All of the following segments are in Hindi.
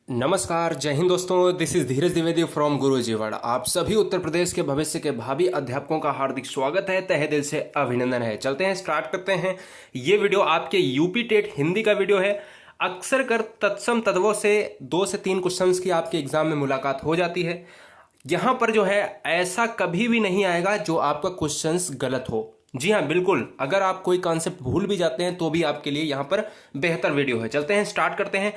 नमस्कार, जय हिंद दोस्तों। This is Dheeraj Dwivedi from गुरुजीवाड़। आप सभी उत्तर प्रदेश के भविष्य के भावी अध्यापकों का हार्दिक स्वागत है, तहे दिल से अभिनंदन है। चलते हैं, स्टार्ट करते हैं। ये वीडियो आपके यूपी टेट हिंदी का वीडियो है। अक्सर कर तत्सम तद्भव से 2 से 3 क्वेश्चंस की आपके एग्जाम में मुलाकात हो जाती है। यहां पर जो है ऐसा कभी भी नहीं आएगा जो आपका क्वेश्चंस गलत हो। जी हाँ, बिल्कुल। अगर आप कोई कॉन्सेप्ट भूल भी जाते हैं तो भी आपके लिए यहाँ पर बेहतर वीडियो है। चलते हैं, स्टार्ट करते हैं।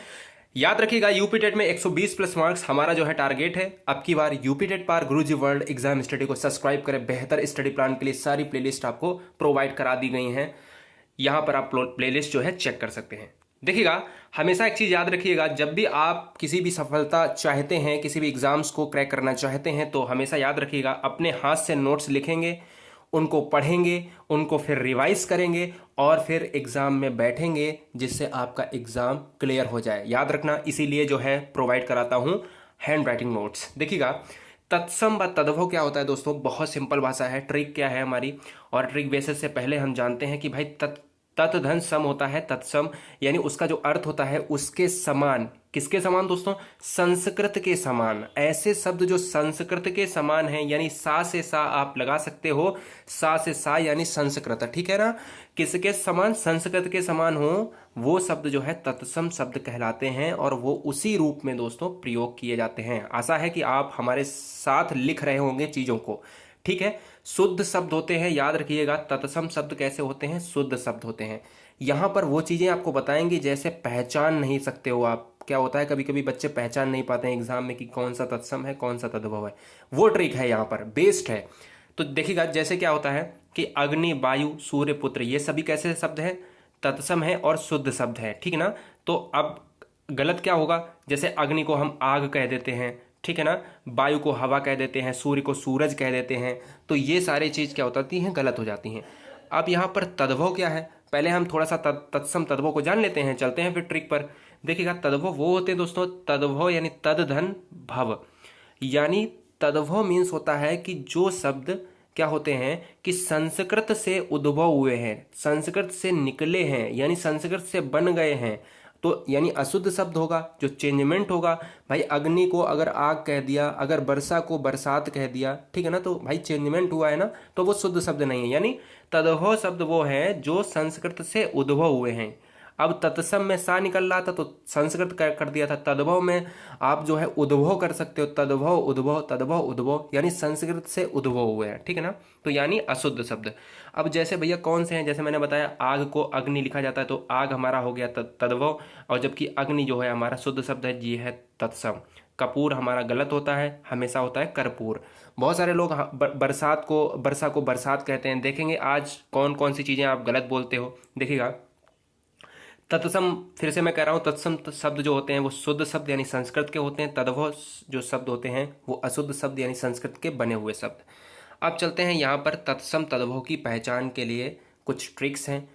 याद रखिएगा, यूपी टेट में 120 प्लस मार्क्स हमारा जो है टारगेट है। अब की बार यूपी टेट पार गुरुजी वर्ल्ड एग्जाम स्टडी को सब्सक्राइब करें। बेहतर स्टडी प्लान के लिए सारी प्लेलिस्ट आपको प्रोवाइड करा दी गई हैं। यहां पर आप प्लेलिस्ट जो है चेक कर सकते हैं। देखिएगा, हमेशा एक चीज याद रखिएगा, जब भी आप किसी भी सफलता चाहते हैं, किसी भी एग्जाम्स को क्रैक करना चाहते हैं, तो हमेशा याद रखिएगा अपने हाथ से नोट्स लिखेंगे, उनको पढ़ेंगे, उनको फिर रिवाइज करेंगे और फिर एग्जाम में बैठेंगे, जिससे आपका एग्जाम क्लियर हो जाए। याद रखना, इसीलिए जो है प्रोवाइड कराता हूं हैंड राइटिंग नोट्स। देखिएगा, तत्सम व तद्भव क्या होता है दोस्तों, बहुत सिंपल भाषा है। ट्रिक क्या है हमारी, और ट्रिक बेसिस से पहले हम जानते हैं कि भाई तत् धन सम होता है। तत्सम यानी उसका जो अर्थ होता है उसके समान। किसके समान दोस्तों? संस्कृत के समान। ऐसे शब्द जो संस्कृत के समान हैं, यानी सा से सा आप लगा सकते हो, सा से सा यानी संस्कृत, ठीक है ना। किसके समान? संस्कृत के समान हो, वो शब्द जो है तत्सम शब्द कहलाते हैं, और वो उसी रूप में दोस्तों प्रयोग किए जाते हैं। आशा है कि आप हमारे साथ लिख रहे होंगे चीजों को, ठीक है। शुद्ध शब्द होते हैं, याद रखिएगा। तत्सम शब्द कैसे होते हैं? शुद्ध शब्द होते हैं। यहां पर वो चीजें आपको बताएंगे जैसे पहचान नहीं सकते हो आप। क्या होता है, कभी कभी बच्चे पहचान नहीं पाते हैं एग्जाम में कि कौन सा तत्सम है कौन सा तद्भव है। वो ट्रिक है, यहाँ पर बेस्ट है। तो देखिएगा, जैसे क्या होता है कि अग्नि, वायु, सूर्य, पुत्र, ये सभी कैसे शब्द हैं? तत्सम है और शुद्ध शब्द है, ठीक है ना। तो अब गलत क्या होगा? जैसे अग्नि को हम आग कह देते हैं, ठीक है ना। वायु को हवा कह देते हैं, सूर्य को सूरज कह देते हैं। तो ये सारी चीज क्या होती हैं? गलत हो जाती हैं। अब यहाँ पर तद्भव क्या है, पहले हम थोड़ा सा तत्सम तद्भव को जान लेते हैं। चलते हैं फिर ट्रिक पर। देखिएगा, तद्भव वो होते हैं दोस्तों, तद्भव यानी तद धन भव, यानी तद्भव मीन्स होता है कि जो शब्द क्या होते हैं कि संस्कृत से उद्भव हुए हैं, संस्कृत से निकले हैं, यानी संस्कृत से बन गए हैं। तो यानी अशुद्ध शब्द होगा, जो चेंजमेंट होगा। भाई अग्नि को अगर आग कह दिया, अगर वर्षा को बरसात कह दिया, ठीक है ना, तो भाई चेंजमेंट हुआ है ना, तो वो शुद्ध शब्द नहीं है। यानी तद्भव शब्द वो है जो संस्कृत से उद्भव हुए हैं। अब तत्सम में सा निकल रहा था तो संस्कृत कर दिया था। तद्भव में आप जो है उद्भव कर सकते हो, तद्भव उद्भव, तद्भव उद्भव, यानी संस्कृत से उद्भव हुए हैं, ठीक है ना। तो यानी अशुद्ध शब्द। अब जैसे भैया कौन से हैं, जैसे मैंने बताया आग को अग्नि लिखा जाता है, तो आग हमारा हो गया तद्भव, और जबकि अग्नि जो है हमारा शुद्ध शब्द है, जी है तत्सम। कपूर हमारा गलत होता है, हमेशा होता है कर्पूर। बहुत सारे लोग बरसात को वर्षा को बरसात कहते हैं। देखेंगे आज कौन कौन सी चीजें आप गलत बोलते हो। देखिएगा, तत्सम, फिर से मैं कह रहा हूं, तत्सम शब्द जो होते हैं वो शुद्ध शब्द यानी संस्कृत के होते हैं। तद्भव जो शब्द होते हैं वो अशुद्ध शब्द यानी संस्कृत के बने हुए शब्द। अब चलते हैं यहाँ पर तत्सम तद्भव की पहचान के लिए कुछ ट्रिक्स हैं।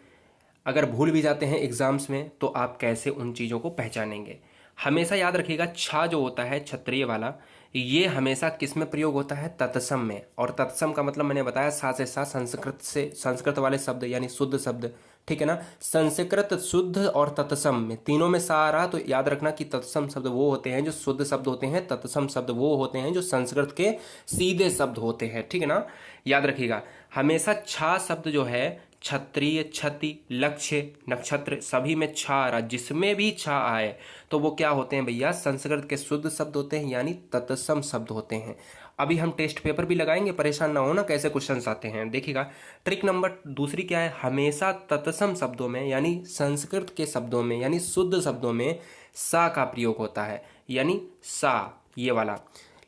अगर भूल भी जाते हैं एग्जाम्स में तो आप कैसे उन चीज़ों को पहचानेंगे। हमेशा याद रखिएगा, छा जो होता है क्षत्रिय वाला, ये हमेशा किस में प्रयोग होता है? तत्सम में। और तत्सम का मतलब मैंने बताया सा से सा, संस्कृत से, संस्कृत वाले शब्द यानी शुद्ध शब्द, ठीक है ना। संस्कृत, शुद्ध और तत्सम में तीनों में सा आ रहा, तो याद रखना कि तत्सम शब्द वो होते हैं जो शुद्ध शब्द होते हैं, तत्सम शब्द वो होते हैं जो संस्कृत के सीधे शब्द होते हैं, ठीक है ना। याद रखिएगा, हमेशा छा शब्द जो है, क्षत्रिय, क्षति, लक्ष्य, नक्षत्र, सभी में छा आ रहा, जिसमें भी छा आए तो वो क्या होते हैं भैया? संस्कृत के शुद्ध शब्द होते हैं, यानी तत्सम शब्द होते हैं। अभी हम टेस्ट पेपर भी लगाएंगे, परेशान ना हो ना कैसे क्वेश्चंस आते हैं। देखिएगा, ट्रिक नंबर दूसरी क्या है, हमेशा तत्सम शब्दों में यानी संस्कृत के शब्दों में यानी शुद्ध शब्दों में सा का प्रयोग होता है, यानी सा ये वाला।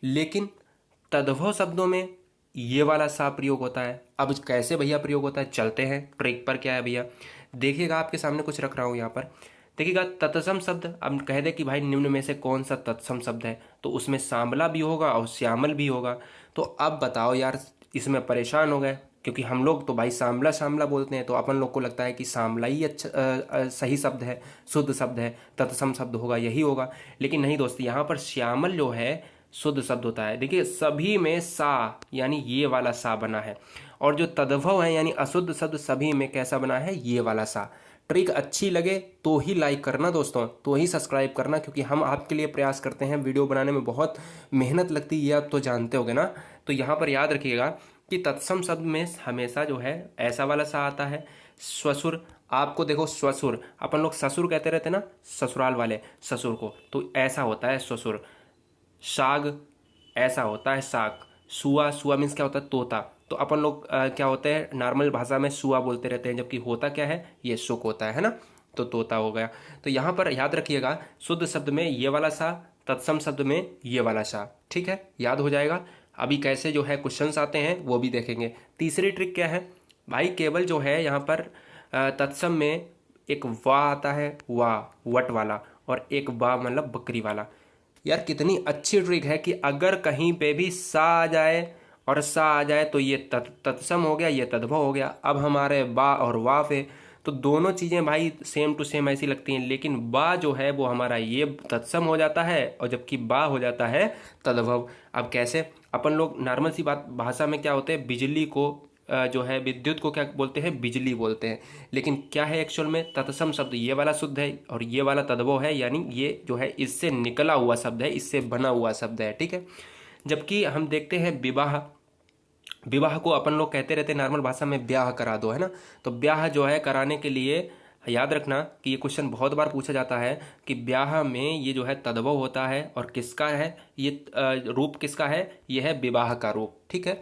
लेकिन तद्भव शब्दों में ये वाला सा प्रयोग होता है। अब कैसे भैया प्रयोग होता है, चलते हैं ट्रिक पर। क्या है भैया, देखिएगा, आपके सामने कुछ रख रहा हूं यहाँ पर। देखिएगा, तत्सम शब्द, अब कह दे कि भाई निम्न में से कौन सा तत्सम शब्द है, तो उसमें सांबला भी होगा और श्यामल भी होगा। तो अब बताओ यार, इसमें परेशान हो गए, क्योंकि हम लोग तो भाई सांबला सांबला बोलते हैं, तो अपन लोग को लगता है कि सांबला ही अच्छा सही शब्द है, शुद्ध शब्द है, तत्सम शब्द होगा, यही होगा। लेकिन नहीं दोस्त, यहाँ पर श्यामल जो है शुद्ध शब्द होता है। देखिए, सभी में सा यानी ये वाला सा बना है, और जो तद्भव है यानी अशुद्ध शब्द, सभी में कैसा बना है? ये वाला सा, ट्रिक अच्छी लगे तो ही लाइक करना दोस्तों, तो ही सब्सक्राइब करना, क्योंकि हम आपके लिए प्रयास करते हैं। वीडियो बनाने में बहुत मेहनत लगती है, ये आप तो जानते होगे ना। तो यहाँ पर याद रखिएगा कि तत्सम शब्द में हमेशा जो है ऐसा वाला सा आता है। स्वसुर, आपको देखो स्वसुर, अपन लोग ससुर कहते रहते ना, ससुराल वाले ससुर को, तो ऐसा होता है स्वसुर। साग, ऐसा होता है साग। सुआ, सुआ मीन्स क्या होता है, तोता। तो अपन लोग क्या होते हैं नॉर्मल भाषा में सुआ बोलते रहते हैं, जबकि होता क्या है, ये सुक होता है ना, तो तोता हो गया। तो यहाँ पर याद रखिएगा शुद्ध शब्द में ये वाला सा, तत्सम शब्द में ये वाला सा, ठीक है, याद हो जाएगा। अभी कैसे जो है क्वेश्चंस आते हैं वो भी देखेंगे। तीसरी ट्रिक क्या है भाई, केवल जो है यहाँ पर तत्सम में एक वा आता है, वा वट वाला, और एक बा मतलब बकरी वाला। यार कितनी अच्छी ट्रिक है कि अगर कहीं पे भी सा आ जाए और सा आ जाए तो ये तत्सम हो गया, ये तद्भव हो गया। अब हमारे बा और वा पे तो दोनों चीज़ें भाई सेम टू सेम ऐसी लगती हैं, लेकिन बा जो है वो हमारा ये तत्सम हो जाता है, और जबकि बा हो जाता है तद्भव। अब कैसे, अपन लोग नॉर्मल सी बात भाषा में क्या होते हैं, बिजली को जो है विद्युत को क्या बोलते हैं, बिजली बोलते हैं। लेकिन क्या है एक्चुअल में, तत्सम शब्द ये वाला शुद्ध है और ये वाला तद्भव है, यानी ये जो है इससे निकला हुआ शब्द है, इससे बना हुआ शब्द है, ठीक है। जबकि हम देखते हैं विवाह, विवाह को अपन लोग कहते रहते हैं नॉर्मल भाषा में ब्याह करा दो, है ना। तो ब्याह जो है कराने के लिए याद रखना कि ये क्वेश्चन बहुत बार पूछा जाता है कि ब्याह में ये जो है तद्भव होता है, और किसका है ये रूप, किसका है, ये है विवाह का रूप, ठीक है।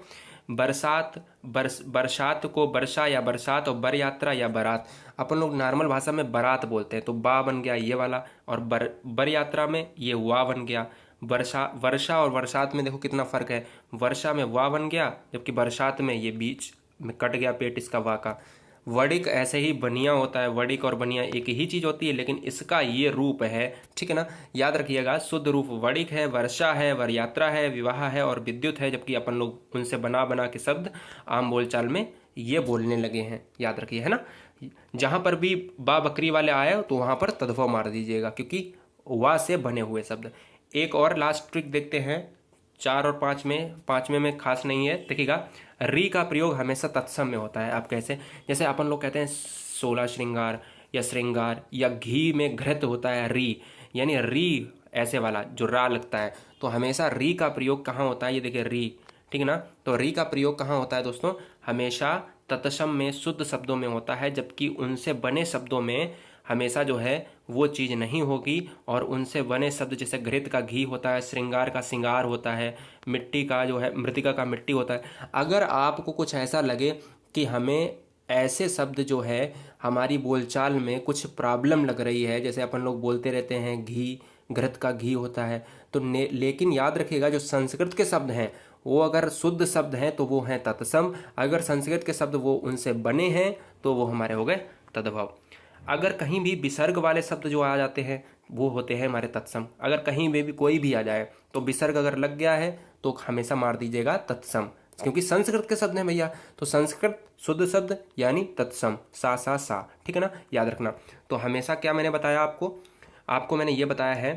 बरसात, बरसात को वर्षा या बरसात, और बर यात्रा या बारात, अपन लोग नॉर्मल भाषा में बारात बोलते हैं, तो बा बन गया ये वाला, और बर यात्रा में ये वा बन गया। वर्षा, वर्षा और बरसात में देखो कितना फर्क है, वर्षा में वा बन गया, जबकि बरसात में ये बीच में कट गया पेट इसका वा का। वडिक ऐसे ही बनिया होता है, वडिक और बनिया एक ही चीज होती है, लेकिन इसका ये रूप है, ठीक है ना। याद रखिएगा शुद्ध रूप वडिक है, वर्षा है, वर यात्रा है, विवाह है और विद्युत है, जबकि अपन लोग उनसे बना बना के शब्द आम बोलचाल में ये बोलने लगे हैं, याद रखिए, है ना। जहां पर भी बा बकरी वाले आए तो वहां पर तद्भव मार दीजिएगा, क्योंकि वा से बने हुए शब्द। एक और लास्ट ट्रिक देखते हैं, 4 और 5 में, 5वें में खास नहीं है, देखिएगा री का प्रयोग हमेशा तत्सम में होता है। आप कैसे, जैसे अपन लोग कहते हैं 16 श्रृंगार या श्रृंगार, या घी में घृत होता है री, यानी री ऐसे वाला जो रा लगता है, तो हमेशा री का प्रयोग कहाँ होता है, ये देखिए री, ठीक है ना। तो री का प्रयोग कहाँ होता है दोस्तों, हमेशा तत्सम में शुद्ध शब्दों में होता है, जबकि उनसे बने शब्दों में हमेशा जो है वो चीज़ नहीं होगी। और उनसे बने शब्द जैसे घृत का घी होता है, श्रृंगार का श्रृंगार होता है, मिट्टी का जो है मृतिका का मिट्टी होता है। अगर आपको कुछ ऐसा लगे कि हमें ऐसे शब्द जो है हमारी बोलचाल में कुछ प्रॉब्लम लग रही है, जैसे अपन लोग बोलते रहते हैं घी, घृत का घी होता है, तो लेकिन याद रखिएगा जो संस्कृत के शब्द हैं वो अगर शुद्ध शब्द हैं तो वो हैं तत्सम, अगर संस्कृत के शब्द वो उनसे बने हैं तो वो हमारे हो गए तद्भव। अगर कहीं भी विसर्ग वाले शब्द जो आ जाते हैं वो होते हैं हमारे तत्सम। अगर कहीं में भी कोई भी आ जाए तो विसर्ग अगर लग गया है तो हमेशा मार दीजिएगा तत्सम, क्योंकि संस्कृत के शब्द हैं भैया, तो संस्कृत शुद्ध शब्द यानी तत्सम, सा, ठीक है ना, याद रखना। तो हमेशा क्या मैंने बताया आपको, आपको मैंने ये बताया है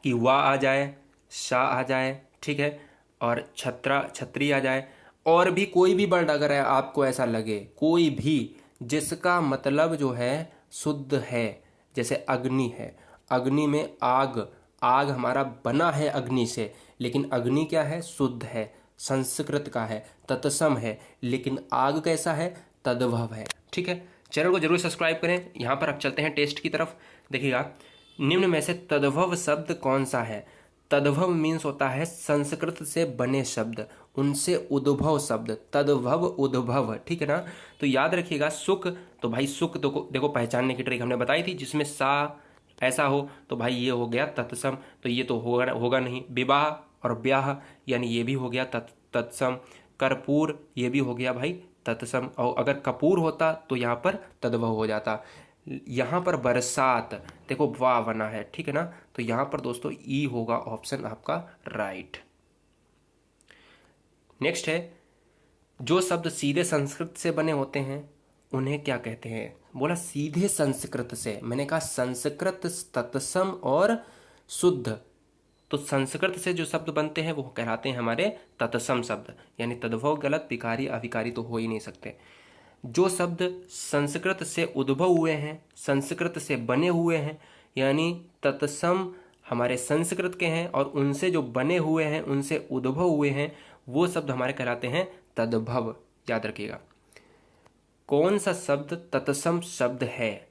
कि वा आ जाए, सा आ जाए, ठीक है, और छत्री आ जाए, और भी कोई भी वर्ड अगर आपको ऐसा लगे, कोई भी जिसका मतलब जो है शुद्ध है, जैसे अग्नि है, अग्नि में आग, आग हमारा बना है अग्नि से, लेकिन अग्नि क्या है, शुद्ध है, संस्कृत का है, तत्सम है, लेकिन आग कैसा है, तद्भव है, ठीक है। चैनल को जरूर सब्सक्राइब करें। यहाँ पर अब चलते हैं टेस्ट की तरफ। देखिएगा निम्न में से तद्भव शब्द कौन सा है। तद्भव मीन्स होता है संस्कृत से बने शब्द, उनसे उद्भव शब्द, तद्भव उद्भव, ठीक है ना। तो याद रखिएगा सुख, तो भाई सुख तो देखो पहचानने की ट्रिक हमने बताई थी, जिसमें सा ऐसा हो तो भाई ये हो गया तत्सम, तो ये तो होगा नहीं। विवाह और ब्याह यानी ये भी हो गया तत्सम। कर्पूर ये भी हो गया भाई तत्सम, और अगर कपूर होता तो यहाँ पर तद्भव हो जाता। यहाँ पर बरसात देखो वाह बना है, ठीक है ना, तो यहाँ पर दोस्तों ई होगा ऑप्शन आपका राइट। नेक्स्ट है जो शब्द सीधे संस्कृत से बने होते हैं उन्हें क्या कहते हैं। बोला सीधे संस्कृत से, मैंने कहा संस्कृत तत्सम और शुद्ध, तो संस्कृत से जो शब्द बनते हैं वो कहलाते हैं हमारे तत्सम शब्द, यानी तद्भव गलत, विकारी अविकारी तो हो ही नहीं सकते। जो शब्द संस्कृत से उद्भव हुए हैं, संस्कृत से बने हुए हैं, यानी तत्सम हमारे संस्कृत के हैं और उनसे जो बने हुए हैं, उनसे उद्भव हुए हैं, वो शब्द हमारे कहलाते हैं तद्भव। याद रखिएगा। कौन सा शब्द तत्सम शब्द है?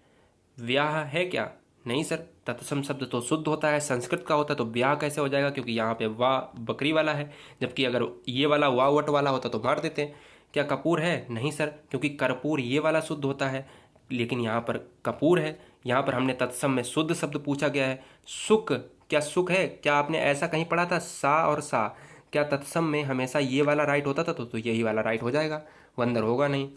व्याह है क्या? नहीं सर, तत्सम शब्द तो शुद्ध होता है, संस्कृत का होता है, तो व्याह कैसे हो जाएगा? क्योंकि यहाँ पे वाह बकरी वाला है, जबकि अगर ये वाला वाह वट वाला होता तो मार देते। क्या कपूर है? नहीं सर, क्योंकि कर्पूर ये वाला शुद्ध होता है, लेकिन यहाँ पर कपूर है। यहाँ पर हमने तत्सम में शुद्ध शब्द पूछा गया है। सुख, क्या सुख है? क्या आपने ऐसा कहीं पढ़ा था सा और सा? क्या तत्सम में हमेशा ये वाला राइट होता था? तो यही वाला राइट हो जाएगा, वंदर होगा नहीं।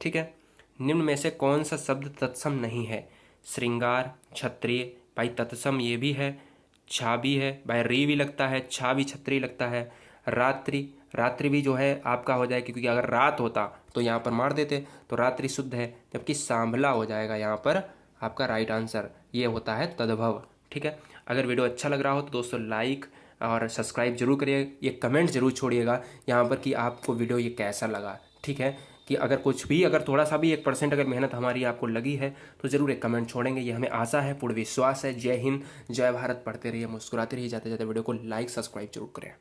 ठीक है। निम्न में से कौन सा शब्द तत्सम नहीं है? श्रृंगार, क्षत्रिय, भाई तत्सम ये भी है, छा भी है, भाई री भी लगता है, छा भी क्षत्रिय लगता है। रात्रि, रात्रि भी जो है आपका हो जाए, क्योंकि अगर रात होता तो यहाँ पर मार देते, तो रात्रि शुद्ध है, जबकि सांभला हो जाएगा यहाँ पर आपका राइट आंसर। ये होता है तद्भव। ठीक है। अगर वीडियो अच्छा लग रहा हो तो दोस्तों लाइक और सब्सक्राइब जरूर करिए, ये कमेंट जरूर छोड़िएगा यहाँ पर कि आपको वीडियो ये कैसा लगा। ठीक है, कि अगर कुछ भी, अगर थोड़ा सा भी 1% अगर मेहनत हमारी आपको लगी है तो ज़रूर एक कमेंट छोड़ेंगे, ये हमें आशा है, पूर्ण विश्वास है। जय हिंद, जय भारत। पढ़ते रहिए, मुस्कुराते रहिए, जाते जाते वीडियो को लाइक सब्सक्राइब जरूर करें।